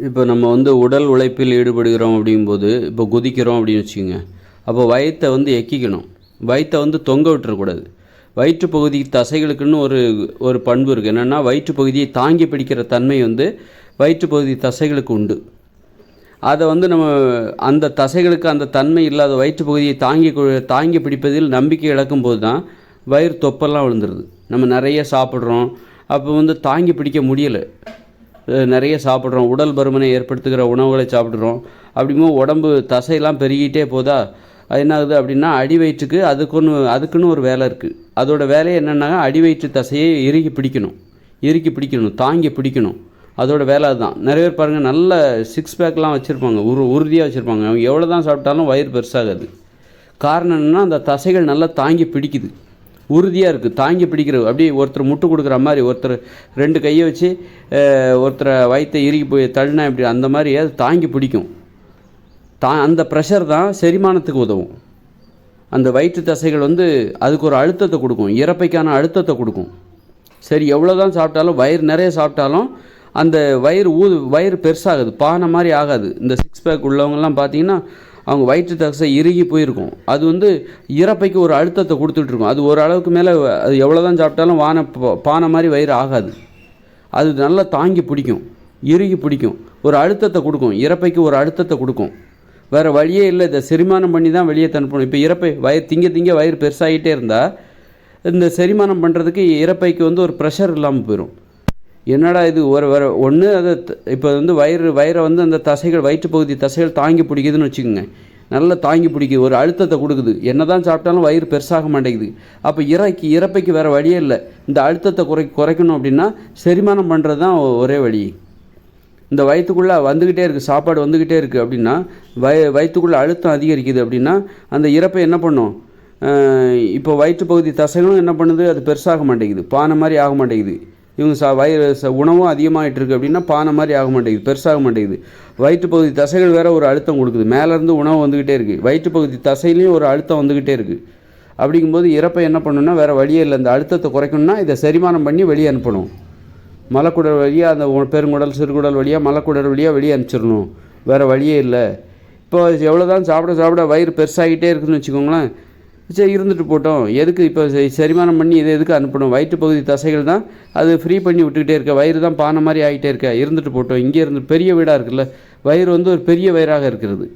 இப்போ நம்ம வந்து உடல் உழைப்பில் ஈடுபடுகிறோம் அப்படிங்கும்போது, இப்போ குதிக்கிறோம் அப்படின்னு வச்சுக்கோங்க. அப்போ வயித்தை வந்து எக்கிக்கணும். வயித்தை வந்து தொங்க விட்டுறக்கூடாது. வயிற்று பகுதி தசைகளுக்குன்னு ஒரு ஒரு பண்பு இருக்குது. என்னென்னா, வயிற்று பகுதியை தாங்கி பிடிக்கிற தன்மை வந்து வயிற்று பகுதி தசைகளுக்கு உண்டு. அதை வந்து நம்ம அந்த தசைகளுக்கு அந்த தன்மை இல்லாத வயிற்று பகுதியை தாங்கி பிடிப்பதில் நம்பிக்கை இழக்கும்போது தான் வயிறு தொப்பெல்லாம் விழுந்துருது. நம்ம நிறைய சாப்பிட்றோம், அப்போ வந்து தாங்கி பிடிக்க முடியலை. நிறைய சாப்பிட்றோம், உடல் பருமனை ஏற்படுத்துகிற உணவுகளை சாப்பிட்றோம். அப்படிங்கும்போது உடம்பு தசையெல்லாம் பெருகிட்டே போதா, அது என்ன ஆகுது அப்படின்னா, அடி வயிற்றுக்கு அதுக்குன்னு ஒரு வேலை இருக்குது. அதோட வேலை என்னென்னா, அடி வயிற்று தசையை இறுக்கி பிடிக்கணும், தாங்கி பிடிக்கணும். அதோட வேலை அதுதான். நிறைய பேர் பாருங்கள், நல்ல சிக்ஸ் பேக்லாம் வச்சுருப்பாங்க, உறுதியாக வச்சுருப்பாங்க. அவங்க எவ்வளோ தான் சாப்பிட்டாலும் வயிறு பெருசாகாது. காரணம் என்னென்னா, அந்த தசைகள் நல்லா தாங்கி பிடிக்குது, உறுதியாக இருக்குது, தாங்கி பிடிக்கிறது. அப்படியே ஒருத்தர் முட்டு கொடுக்குற மாதிரி, ஒருத்தர் ரெண்டு கையை வச்சு ஒருத்தரை வயிற்றை இறுக்கி போய் தள்ளினா இப்படி அந்த மாதிரி அது தாங்கி பிடிக்கும். அந்த ப்ரெஷர் தான் செரிமானத்துக்கு உதவும். அந்த வயிற்று தசைகள் வந்து அதுக்கு ஒரு அழுத்தத்தை கொடுக்கும், இறப்பைக்கான அழுத்தத்தை கொடுக்கும். சரி, எவ்வளோ தான் சாப்பிட்டாலும், வயிறு நிறைய சாப்பிட்டாலும் அந்த வயிறு பெருசாகுது, பானை மாதிரி ஆகாது. இந்த சிக்ஸ் பேக் உள்ளவங்கெல்லாம் பார்த்தீங்கன்னா, அவங்க வயிற்று தசை இறுகி போயிருக்கும். அது வந்து இறப்பைக்கு ஒரு அழுத்தத்தை கொடுத்துட்ருக்கும். அது ஒரு அளவுக்கு மேலே அது எவ்வளோ தான் சாப்பிட்டாலும் பானை மாதிரி வயிறு ஆகாது. அது நல்லா தாங்கி பிடிக்கும், இறுகி பிடிக்கும், ஒரு அழுத்தத்தை கொடுக்கும், இறப்பைக்கு ஒரு அழுத்தத்தை கொடுக்கும். வேறு வழியே இல்லை, இதை செரிமானம் பண்ணி தான் வெளியே தனுப்பணும். இப்போ இறப்பை திங்க வயிறு பெருசாகிட்டே இருந்தால் இந்த செரிமானம் பண்ணுறதுக்கு இறப்பைக்கு வந்து ஒரு ப்ரெஷர் இல்லாமல் போயிடும். என்னடா இது ஒன்று அதை இப்போ வந்து வயிறை வந்து அந்த தசைகள், வயிற்றுப்பகுதி தசைகள் தாங்கி பிடிக்குதுன்னு வச்சுக்கோங்க. நல்லா தாங்கி பிடிக்குது, ஒரு அழுத்தத்தை கொடுக்குது. என்ன தான் சாப்பிட்டாலும் வயிறு பெருசாக மாட்டேங்குது. அப்போ இறப்பைக்கு வேறு வழியே இல்லை. இந்த அழுத்தத்தை குறைக்கணும் அப்படின்னா செரிமானம் பண்ணுறது தான் ஒரே வழி. இந்த வயிற்றுக்குள்ளே வந்துக்கிட்டே இருக்குது, சாப்பாடு வந்துக்கிட்டே இருக்குது அப்படின்னா, வயிற்றுக்குள்ளே அழுத்தம் அதிகரிக்குது அப்படின்னா அந்த இறப்பை என்ன பண்ணும்? இப்போ வயிற்றுப்பகுதி தசைகளும் என்ன பண்ணுது? அது பெருசாக மாட்டேங்குது, பானை மாதிரி ஆக மாட்டேங்குது. இவங்க உணவும் அதிகமாகிட்டு இருக்குது அப்படின்னா பானை மாதிரி ஆக மாட்டேங்குது, பெருசாக மாட்டேங்குது. வயிற்றுப்பகுதி தசைகள் வேறு ஒரு அழுத்தம் கொடுக்குது, மேலேருந்து உணவு வந்துக்கிட்டே இருக்குது, வயிற்றுப்பகுதி தசையிலையும் ஒரு அழுத்தம் வந்துக்கிட்டே இருக்குது. அப்படிங்கும்போது இறப்பை என்ன பண்ணணும்னா, வேறு வழியே இல்லை. அந்த அழுத்தத்தை குறைக்கணும்னா இதை செரிமானம் பண்ணி வெளியே அனுப்பணும். மலக்குடல் வழியாக, அந்த பெருங்குடல் சிறுகுடல் வழியாக, மலக்குடல் வழியாக வெளியே அனுப்பிச்சிடணும். வேறு வழியே இல்லை. இப்போ எவ்வளோ தான் சாப்பிட வயிறு பெருசாகிட்டே இருக்குதுன்னு வச்சுக்கோங்களேன். சரி, இருந்துட்டு போட்டோம், எதுக்கு இப்போ செரிமானம் பண்ணி இதை எதுக்கு அனுப்பணும்? வயிற்றுப்பகுதி தசைகள் தான் அது ஃப்ரீ பண்ணி விட்டுக்கிட்டே இருக்க, வயிறு தான் பானை மாதிரி ஆகிட்டே இருக்க, இருந்துட்டு போட்டோம். இங்கே இருந்து பெரிய வீடாக இருக்குல்ல, வயிறு வந்து ஒரு பெரிய வயிறாக இருக்கிறது.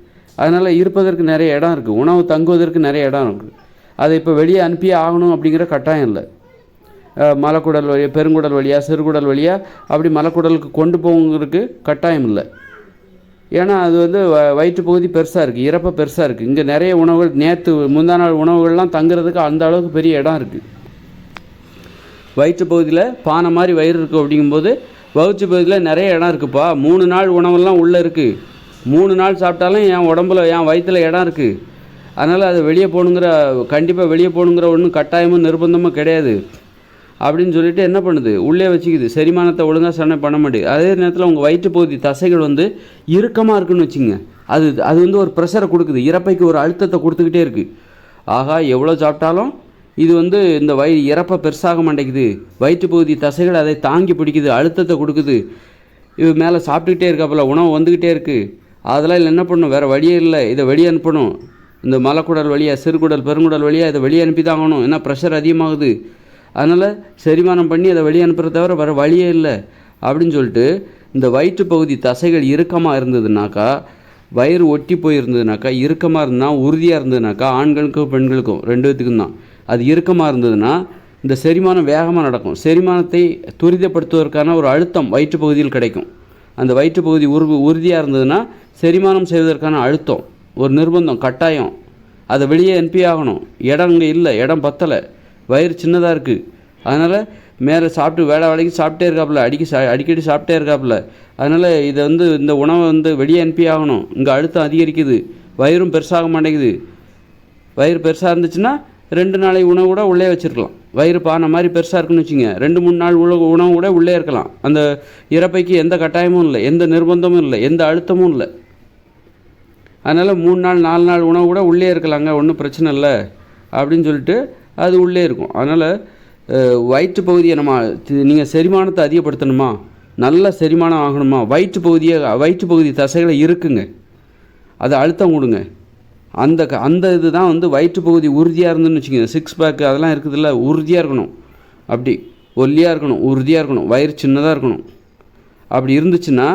அதனால் இருப்பதற்கு நிறைய இடம் இருக்குது, உணவு தங்குவதற்கு நிறைய இடம் இருக்குது. அதை இப்போ வெளியே அனுப்பியே ஆகணும் அப்படிங்கிற கட்டாயம் இல்லை. மலக்குடல் வழியாக, பெருங்குடல் வழியாக, சிறுகுடல் வழியாக அப்படி மலக்குடலுக்கு கொண்டு போகிறதுக்கு கட்டாயம் இல்லை. ஏன்னா அது வந்து வயிற்றுப்பகுதி பெருசாக இருக்குது, இறப்பை பெருசாக இருக்குது. இங்கே நிறைய உணவுகள், முந்தா நாள் உணவுகள்லாம் தங்குறதுக்கு அந்த அளவுக்கு பெரிய இடம் இருக்குது. வயிற்றுப்பகுதியில் பானை மாதிரி வயிறு இருக்குது அப்படிங்கும்போது வயிற்று பகுதியில் நிறைய இடம் இருக்குதுப்பா. 3 நாள் உணவெல்லாம் உள்ளே இருக்குது. 3 நாள் சாப்பிட்டாலும் என் உடம்புல, என் வயிற்றில் இடம் இருக்குது. அதனால் அது கண்டிப்பாக வெளியே போகணுங்கிற ஒன்றும் கட்டாயமும் நிர்பந்தமும் கிடையாது அப்படின்னு சொல்லிட்டு என்ன பண்ணுது? உள்ளே வச்சுக்குது, செரிமானத்தை ஒழுங்காக பண்ண மாட்டேங்குது. அதே நேரத்தில் உங்கள் வயிற்றுப்பகுதி தசைகள் வந்து இறுக்கமாக இருக்குன்னு வச்சுங்க, அது வந்து ஒரு ப்ரெஷரை கொடுக்குது, இறப்பைக்கு ஒரு அழுத்தத்தை கொடுத்துக்கிட்டே இருக்குது. ஆகா, எவ்வளோ சாப்பிட்டாலும் இது வந்து இந்த இறப்பை பெருசாக மாட்டேங்குது, வயிற்றுப்பகுதி தசைகள் அதை தாங்கி பிடிக்குது, அழுத்தத்தை கொடுக்குது. இது மேலே சாப்பிட்டுக்கிட்டே இருக்காப்புல, உணவு வந்துக்கிட்டே இருக்குது. அதெல்லாம் என்ன பண்ணணும்? வேறு வழியே இல்லை, இதை வெளியே அனுப்பணும். இந்த மலக்குடல் வழியாக, சிறுகுடல், பெருங்குடல் வழியாக இதை வெளியே அனுப்பி தான் ஆகணும். ஏன்னா ப்ரெஷர் அதிகமாகுது. அதனால் செரிமானம் பண்ணி அதை வெளியே அனுப்புறத தவிர வேறு வழியே இல்லை அப்படின்னு சொல்லிட்டு, இந்த வயிற்றுப்பகுதி தசைகள் இறுக்கமாக இருந்ததுனாக்கா, வயிறு ஒட்டி போயிருந்ததுனாக்கா, இறுக்கமாக இருந்தால், உறுதியாக இருந்ததுனாக்கா, ஆண்களுக்கும் பெண்களுக்கும் 2 பேத்துக்கும் தான். அது இறுக்கமாக இருந்ததுன்னா இந்த செரிமானம் வேகமாக நடக்கும். செரிமானத்தை துரிதப்படுத்துவதற்கான ஒரு அழுத்தம் வயிற்றுப்பகுதியில் கிடைக்கும். அந்த வயிற்றுப்பகுதி உறுதியாக இருந்ததுன்னா செரிமானம் செய்வதற்கான அழுத்தம், ஒரு நிர்பந்தம், கட்டாயம். அதை வெளியே அனுப்பி ஆகணும். இடம் இங்கே இல்லை, இடம் பத்தலை, வயிறு சின்னதாக இருக்குது. அதனால் மேலே சாப்பிட்டு வேலைக்கு சாப்பிட்டே இருக்காப்புல, அடிக்கடி சாப்பிட்டே இருக்காப்புல. அதனால் இதை வந்து இந்த உணவை வந்து வெளியே அனுப்பி ஆகணும். இங்கே அழுத்தம் அதிகரிக்குது, வயிறும் பெருசாக மாட்டேங்குது. வயிறு பெருசாக இருந்துச்சுன்னா 2 நாளை உணவு கூட உள்ளே வச்சுருக்கலாம். வயிறு பானை மாதிரி பெருசாக இருக்குன்னு வச்சுங்க, 2-3 நாள் உணவு கூட உள்ளே இருக்கலாம். அந்த இறப்பைக்கு எந்த கட்டாயமும் இல்லை, எந்த நிர்பந்தமும் இல்லை, எந்த அழுத்தமும் இல்லை. அதனால் 3 நாள் 4 நாள் உணவு கூட உள்ளே இருக்கலாங்க, ஒன்றும் பிரச்சனை இல்லை அப்படின்னு சொல்லிட்டு அது உள்ளே இருக்கும். அதனால் வயிற்று பகுதியை நீங்கள் செரிமானத்தை அதிகப்படுத்தணுமா, நல்ல செரிமானம் ஆகணுமா, வயிற்று பகுதி தசைகளை இருக்குங்க, அதை அழுத்தம் கொடுங்க. அந்த இது தான் வந்து வயிற்று பகுதி உறுதியாக இருந்துன்னு வச்சுக்கோங்க. 6 பேக்கு அதெல்லாம் இருக்குதுல்ல, உறுதியாக இருக்கணும், அப்படி ஒல்லியாக இருக்கணும், உறுதியாக இருக்கணும், வயிறு சின்னதாக இருக்கணும். அப்படி இருந்துச்சுன்னா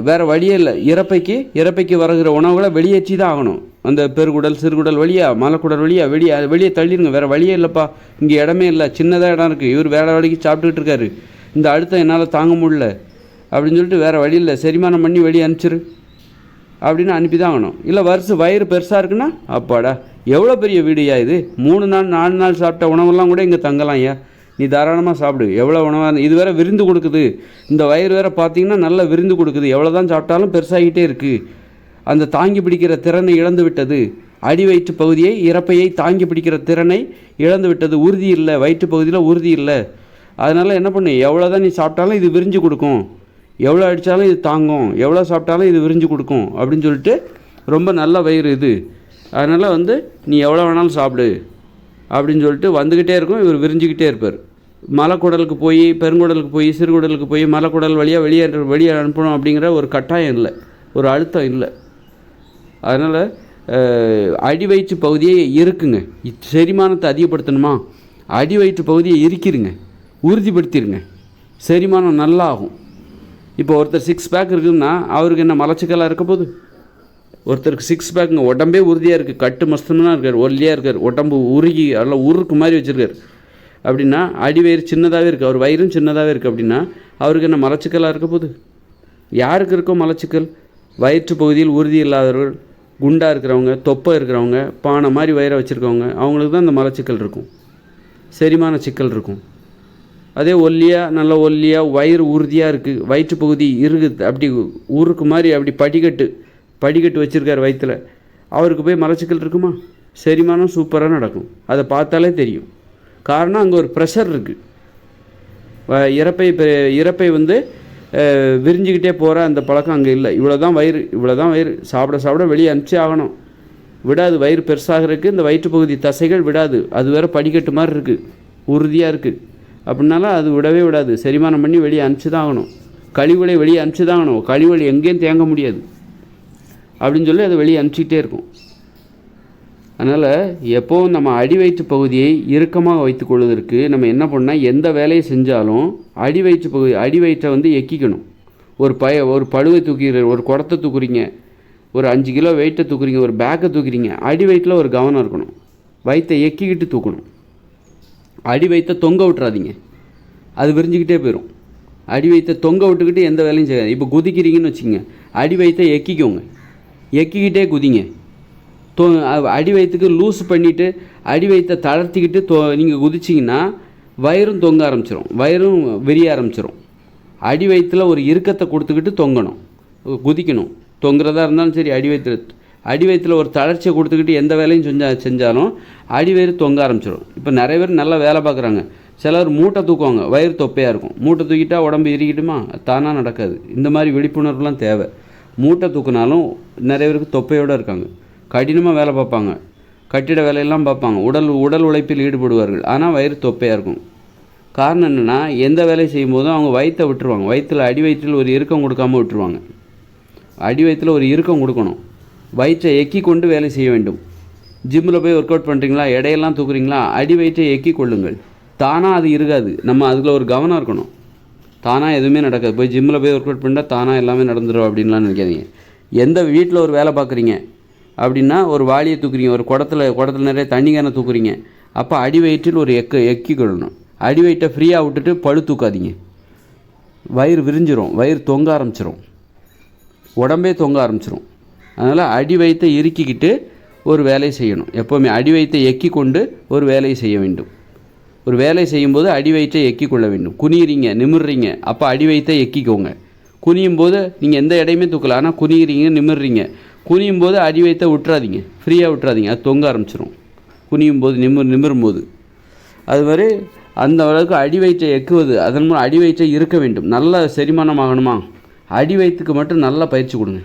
வேறு வழியே இல்லை. இறப்பைக்கு வருகிற உணவுகளை வெளியேற்றி தான் ஆகணும். அந்த பெருகுடல் சிறுகுடல் வழியாக மலக்குடல் வழியாக வெளியே தள்ளிடுங்க. வேறு வழியே இல்லைப்பா, இங்கே இடமே இல்லை, சின்னதாக இடம் இருக்குது, இவர் வேலை வேலைக்கு சாப்பிட்டுக்கிட்டு இருக்காரு, இந்த அழுத்தம் என்னால் தாங்க முடியல அப்படின்னு சொல்லிட்டு வேறு வழி இல்லை, செரிமானம் பண்ணி வெளியே அனுப்பிச்சிரு அப்படின்னு அனுப்பி தான் ஆகணும். இல்லை வயிறு பெருசாக இருக்குன்னா, அப்பாடா எவ்வளோ பெரிய வீடுயா இது, 3 நாள் 4 நாள் சாப்பிட்ட உணவெல்லாம் கூட இங்கே தங்கலாம் ஐயா, நீ தாராளமாக சாப்பிடு, எவ்வளோ உணவாக இது வேறு விருந்து கொடுக்குது, இந்த வயிறு வேறு பார்த்திங்கன்னா நல்லா விருந்து கொடுக்குது, எவ்வளோ தான் சாப்பிட்டாலும் பெருசாகிட்டே இருக்குது. அந்த தாங்கி பிடிக்கிற திறனை இழந்து விட்டது, அடி வயிற்று பகுதியை இறப்பையை தாங்கி பிடிக்கிற திறனை இழந்து விட்டது, உறுதி இல்லை, வயிற்று பகுதியில் உறுதி இல்லை. அதனால் என்ன பண்ணு, எவ்வளோ தான் நீ சாப்பிட்டாலும் இது விரிஞ்சு கொடுக்கும், எவ்வளோ அடித்தாலும் இது தாங்கும், எவ்வளோ சாப்பிட்டாலும் இது விரிஞ்சு கொடுக்கும் அப்படின்னு சொல்லிட்டு ரொம்ப நல்ல வயிறு இது, அதனால் வந்து நீ எவ்வளோ வேணாலும் சாப்பிடு அப்படின்னு சொல்லிட்டு வந்துக்கிட்டே இருக்கும். இவர் விரிஞ்சிக்கிட்டே இருப்பார். மலக்குடலுக்கு போய் பெருங்குடலுக்கு போய் சிறுகுடலுக்கு போய் மலக்குடல் வழியாக வெளியே அனுப்பணும் அப்படிங்கிற ஒரு கட்டாயம் இல்லை, ஒரு அழுத்தம் இல்லை. அதனால் அடி வயிற்று பகுதியை இருக்குங்க. செரிமானத்தை அதிகப்படுத்தணுமா, அடி வயிற்று பகுதியை இருக்கிறுங்க, உறுதிப்படுத்திடுங்க, செரிமானம் நல்லா ஆகும். இப்போ ஒருத்தர் 6 பேக் இருக்குதுன்னா அவருக்கு என்ன மலச்சிக்கலாக இருக்க போகுது? ஒருத்தருக்கு 6 பேக்குங்க, உடம்பே உறுதியாக இருக்குது, கட்டு மஸ்தமாக இருக்கார், ஒல்லியாக இருக்கார், உடம்பு உருகி எல்லாம் உருக்கு மாதிரி வச்சுருக்கார் அப்படின்னா, அடி வயிறு சின்னதாகவே இருக்குது, அவர் வயிறும் சின்னதாகவே இருக்குது அப்படின்னா அவருக்கு என்ன மலச்சிக்கலாக இருக்க போகுது? யாருக்கு இருக்கோ மலச்சிக்கல்? வயிற்று பகுதியில் உறுதி இல்லாதவர்கள், குண்டாக இருக்கிறவங்க, தொப்பை இருக்கிறவங்க, பானை மாதிரி வயிறை வச்சுருக்கவங்க, அவங்களுக்கு தான் இந்த மலச்சிக்கல் இருக்கும், செரிமான சிக்கல் இருக்கும். அதே நல்ல ஒல்லியாக வயிறு உறுதியாக இருக்குது, வயிற்று பகுதி இருக்குது, அப்படி ஊருக்கு மாதிரி அப்படி படிக்கட்டு வச்சுருக்கார் வயிற்றில், அவருக்கு போய் மலச்சிக்கல் இருக்குமா? செரிமானம் சூப்பராக நடக்கும், அதை பார்த்தாலே தெரியும். காரணம் அங்கே ஒரு ப்ரெஷர் இருக்குது. இறப்பை வந்து விரிஞ்சிக்கிட்டே போகிற அந்த பழக்கம் அங்கே இல்லை. இவ்வளோ தான் வயிறு சாப்பிட வெளியே அனுப்பிச்சே ஆகணும், விடாது. வயிறு பெருசாகிறதுக்கு இந்த வயிற்று பகுதி தசைகள் விடாது, அது வேறு படிக்கட்டு மாதிரி இருக்குது, உறுதியாக இருக்குது அப்படின்னால அது விடவே விடாது, செரிமானம் பண்ணி வெளியே அனுப்பிச்சி தான் ஆகணும். கழிவுகளை வெளியே அனுப்பிச்சி தான் ஆகணும், கழிவுகள் எங்கேயும் தேங்க முடியாது அப்படின்னு சொல்லி அது வெளியே அனுப்பிச்சிக்கிட்டே இருக்கும். அதனால் எப்போவும் நம்ம அடி வயிற்று பகுதியை இறுக்கமாக வைத்து கொள்வதற்கு நம்ம என்ன பண்ணால், எந்த வேலையை செஞ்சாலும் அடி வயிற்றை வந்து எக்கிக்கணும். ஒரு பழுவை தூக்கிறீங்க, ஒரு குடத்தை தூக்குறீங்க, ஒரு 5 கிலோ வெயிட்டை தூக்குறீங்க, ஒரு பேக்கை தூக்குறீங்க, அடி வயிற்றில் ஒரு கவனம் இருக்கணும், வயிற்றை எக்கிக்கிட்டு தூக்கணும். அடி வயிற்றை தொங்க விட்டுறாதீங்க, அது விரிஞ்சிக்கிட்டே போயிடும். அடி வயிற்றை தொங்க விட்டுக்கிட்டு எந்த வேலையும் செய்யாது. இப்போ குதிக்கிறீங்கன்னு வச்சுக்கோங்க, அடி வயிற்றை எக்கிக்கோங்க, எக்கிக்கிட்டே குதிங்க. அடி வயிற்றுக்கு லூஸ் பண்ணிவிட்டு அடி வயிற்றை தளர்த்திக்கிட்டு நீங்கள் குதிச்சிங்கன்னா வயிறும் தொங்க ஆரம்பிச்சிடும், வயிறும் விரிய ஆரம்பிச்சிடும். அடி வயிற்றில் ஒரு இறுக்கத்தை கொடுத்துக்கிட்டு தொங்கணும், குதிக்கணும். தொங்குறதா இருந்தாலும் சரி, அடி வயிற்றில் ஒரு தளர்ச்சியை கொடுத்துக்கிட்டு எந்த வேலையும் செஞ்சாலும் அடி வயிறு தொங்க ஆரம்பிச்சிடும். இப்போ நிறைய பேர் நல்லா வேலை பார்க்குறாங்க, சிலர் மூட்டை தூக்குவாங்க, வயிறு தொப்பையாக இருக்கும். மூட்டை தூக்கிட்டா உடம்பு இறுக்கிட்டுமா? தானாக நடக்காது. இந்த மாதிரி விழிப்புணர்வுலாம் தேவை. மூட்டை தூக்குனாலும் நிறைய பேருக்கு தொப்பையோடு இருக்காங்க, கடினமாக வேலை பார்ப்பாங்க, கட்டிட வேலையெல்லாம் பார்ப்பாங்க, உடல் உழைப்பில் ஈடுபடுவார்கள், ஆனால் வயிறு தொப்பையாக இருக்கும். காரணம் என்னென்னா, எந்த வேலையை செய்யும் போதும் அவங்க வயிற்றை விட்டுருவாங்க, அடி வயிற்றில் ஒரு இறுக்கம் கொடுக்காமல் விட்டுருவாங்க. அடி வயிற்றில் ஒரு இறுக்கம் கொடுக்கணும், வயிற்றை எக்கி கொண்டு வேலை செய்ய வேண்டும். ஜிம்மில் போய் ஒர்க் அவுட் பண்ணுறீங்களா, எடையெல்லாம் தூக்குறீங்களா, அடி வயிற்றை எக்கி கொள்ளுங்கள். தானாக அது இருக்காது, நம்ம அதில் ஒரு கவனம் இருக்கணும். தானாக எதுவுமே நடக்காது. போய் ஜிம்மில் போய் ஒர்க் அவுட் பண்ணால் தானாக எல்லாமே நடந்துடும் அப்படின்லாம் நினைக்காதீங்க. எந்த வீட்டில் ஒரு வேலை பார்க்குறீங்க அப்படின்னா, ஒரு வாளியை தூக்குறீங்க, ஒரு குடத்தில் நிறைய தண்ணி கேனை தூக்குறீங்க, அப்போ அடி வயிற்றில் ஒரு எக்கி கொள்ளணும். அடி வயிற்றை ஃப்ரீயாக விட்டுட்டு பழு தூக்காதீங்க, வயிறு விரிஞ்சிரும், வயிறு தொங்க ஆரம்பிச்சிரும், உடம்பே தொங்க ஆரம்பிச்சிரும். அதனால் அடி வயிற்றை இறுக்கிக்கிட்டு ஒரு வேலையை செய்யணும். எப்போவுமே அடி வயிற்றை எக்கி கொண்டு ஒரு வேலையை செய்ய வேண்டும். ஒரு வேலை செய்யும்போது அடி வயிற்றை எக்கி கொள்ள வேண்டும். குனியிறீங்க, நிமிர்றீங்க, அப்போ அடி வயிற்றை எக்கிக்கோங்க. குனியும் போது நீங்கள் எந்த இடையுமே தூக்கல, ஆனால் குனியிறீங்க, நிமிர்றீங்க. குனியும் போது அடி வயிற்றை விட்டுறாதீங்க, ஃப்ரீயாக விட்டுறாதீங்க, அது தொங்க ஆரம்பிச்சிடும். குனியும் போது நிமிரும் போது அது மாதிரி அந்த அளவுக்கு அடி வயிற்றை எக்குவது, அதன் மூலம் அடி வயிற்றை இருக்க வேண்டும். நல்ல செரிமானம் ஆகணுமா, அடி வயிற்றுக்கு மட்டும் நல்லா பயிற்சி கொடுங்க.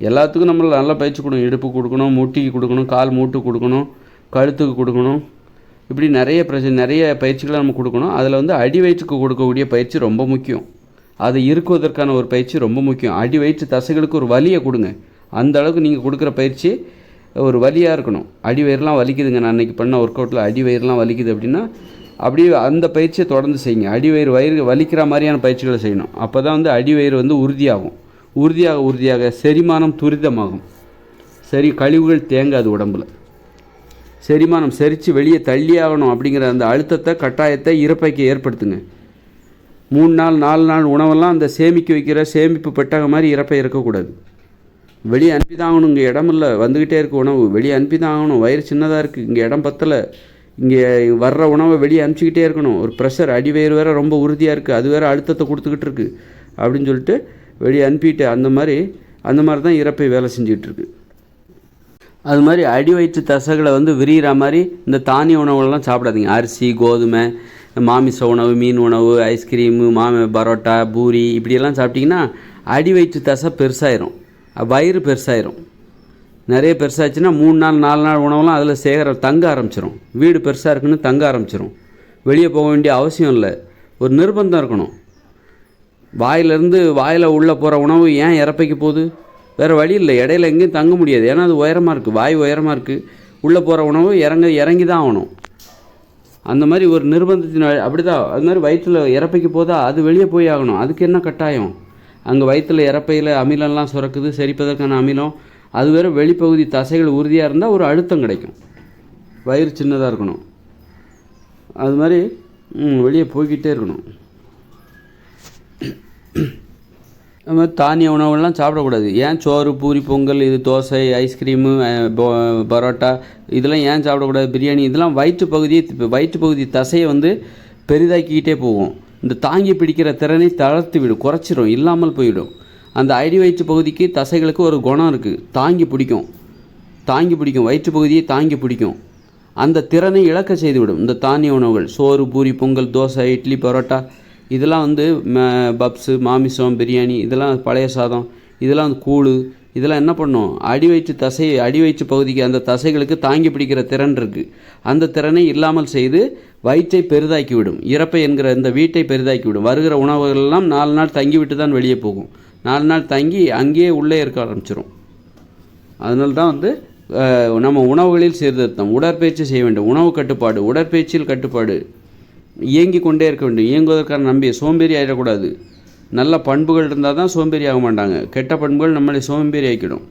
எல்லாத்துக்கும் நம்மள நல்லா பயிற்சி கொடுக்கணும். இடுப்பு கொடுக்கணும், முட்டிக்கு கொடுக்கணும், கால் மூட்டு கொடுக்கணும், கழுத்துக்கு கொடுக்கணும், இப்படி நிறைய பயிற்சிகளை நம்ம கொடுக்கணும். அதில் வந்து அடி வயிற்றுக்கு கொடுக்கக்கூடிய பயிற்சி ரொம்ப முக்கியம். அது இருக்குவதற்கான ஒரு பயிற்சி ரொம்ப முக்கியம். அடி வயிற்று தசைகளுக்கு ஒரு வலியை கொடுங்க. அந்த அளவுக்கு நீங்கள் கொடுக்குற பயிற்சி ஒரு வலியாக இருக்கணும். அடி வயிறுலாம் வலிக்குதுங்க, நான் அன்றைக்கி பண்ண ஒர்க் அவுட்டில் அடி வயிறுலாம் வலிக்குது அப்படின்னா அப்படியே அந்த பயிற்சியை தொடர்ந்து செய்யுங்க. அடி வயிறு வலிக்கிற மாதிரியான பயிற்சிகளை செய்யணும். அப்போ தான் வந்து அடி வயிறு வந்து உறுதியாகும். உறுதியாக செரிமானம் துரிதமாகும். கழிவுகள் தேங்காது உடம்பில். செரிமானம் செரித்து வெளியே தள்ளியாகணும் அப்படிங்கிற அந்த அழுத்தத்தை கட்டாயத்தை இறப்பைக்கு ஏற்படுத்துங்க. 3 நாள் 4 நாள் உணவெல்லாம் அந்த சேமிப்பு பெட்டக மாதிரி இறப்பை இருக்கக்கூடாது. வெளியே அனுப்பி தான் ஆகணும். இங்கே இடம் இல்லை, வந்துக்கிட்டே இருக்குது உணவு, வெளியே அனுப்பி தான் ஆகணும். வயிறு சின்னதாக இருக்குது, இங்கே இடம் பத்தலை, இங்கே வர்ற உணவை வெளியே அனுப்பிச்சிக்கிட்டே இருக்கணும். ஒரு ப்ரெஷர், அடி வயிறு வேறு ரொம்ப உறுதியாக இருக்குது, அது வேறு அழுத்தத்தை கொடுத்துக்கிட்டு இருக்குது அப்படின்னு சொல்லிட்டு வெளியே அனுப்பிட்டு அந்த மாதிரி தான் இறப்பை வேலை செஞ்சுக்கிட்டுருக்கு. அது மாதிரி அடி வயிற்று தசைகளை வந்து விரிகிற மாதிரி இந்த தானிய உணவுகள்லாம் சாப்பிடாதீங்க. அரிசி, கோதுமை, மாமிச உணவு, மீன் உணவு, ஐஸ்கிரீமு, பரோட்டா, பூரி இப்படியெல்லாம் சாப்பிட்டிங்கன்னா அடி வயிற்று தசை பெருசாயிரும், வயிறு பெருசாயிரும். நிறைய பெருசாச்சுன்னா 3 நாள் 4 நாள் உணவுலாம் அதில் தங்க ஆரம்பிச்சிடும். வீடு பெருசாக இருக்குன்னு தங்க ஆரம்பிச்சிடும். வெளியே போக வேண்டிய அவசியம் இல்லை. ஒரு நிர்பந்தம் இருக்கணும். வாயில் உள்ளே போகிற உணவு ஏன் இறப்பைக்கு போகுது? வேறு வழி இல்லை. இடையில எங்கேயும் தங்க முடியாது. ஏன்னா அது உயரமாக இருக்குது, வாய் உயரமாக இருக்குது. உள்ளே போகிற உணவு இறங்கி தான் ஆகணும். அந்த மாதிரி ஒரு நிர்பந்தத்தின் அப்படி தான். அது மாதிரி வயிற்றில் இறப்பைக்கு போதா அது வெளியே போய் ஆகணும். அதுக்கு என்ன கட்டாயம்? அங்கே வயிற்றில் இறப்பையில் அமிலம்லாம் சுரக்குது, செரிப்பதற்கான அமிலம். அது வேறு வெளிப்பகுதி தசைகள் உறுதியாக இருந்தால் ஒரு அழுத்தம் கிடைக்கும். வயிறு சின்னதாக இருக்கணும். அது மாதிரி வெளியே போய்கிட்டே இருக்கணும். அது மாதிரி தானிய உணவுகள்லாம் சாப்பிடக்கூடாது. ஏன் சோறு, பூரி, பொங்கல், இது தோசை, ஐஸ்கிரீமு, பரோட்டா இதெல்லாம் ஏன் சாப்பிடக்கூடாது? பிரியாணி இதெல்லாம் வயிற்று பகுதி தசையை வந்து பெரிதாக்கிக்கிட்டே போகும். இந்த தாங்கி பிடிக்கிற திறனை தளர்த்து விடும், குறைச்சிரும், இல்லாமல் போயிடும். அந்த அடி வயிற்று பகுதிக்கு தசைகளுக்கு ஒரு குணம் இருக்குது, தாங்கி பிடிக்கும், வயிற்று பகுதியை தாங்கி பிடிக்கும். அந்த திறனை இழக்க செய்துவிடும் இந்த தானிய உணவுகள். சோறு, பூரி, பொங்கல், தோசை, இட்லி, பரோட்டா இதெல்லாம் வந்து பப்ஸு, மாமிசம், பிரியாணி இதெல்லாம், பழைய சாதம் இதெல்லாம் வந்து கூழ் இதெல்லாம் என்ன பண்ணும்? அடி வயிற்று பகுதிக்கு அந்த தசைகளுக்கு தாங்கி பிடிக்கிற திறன் இருக்குது. அந்த திறனை இல்லாமல் செய்து வயிற்றை பெரிதாக்கிவிடும். இறப்பை என்கிற இந்த வீட்டை பெரிதாக்கிவிடும். வருகிற உணவுகளெல்லாம் 4 நாள் தங்கிவிட்டு தான் வெளியே போகும். 4 நாள் தங்கி அங்கேயே உள்ளே இருக்க ஆரம்பிச்சிடும். அதனால தான் வந்து நம்ம உணவுகளில் சீர்திருத்தம், உடற்பயிற்சி செய்ய வேண்டும். உணவு கட்டுப்பாடு, உடற்பயிற்சியில் கட்டுப்பாடு, இயங்கி கொண்டே இருக்க வேண்டும். இயங்குவதற்கான சோம்பேறி ஆகிடக்கூடாது. நல்ல பண்புகள் இருந்தால் தான் சோம்பேறி ஆக மாட்டாங்க. கெட்ட பண்புகள் நம்மளை சோம்பேறி ஆக்கிடும்.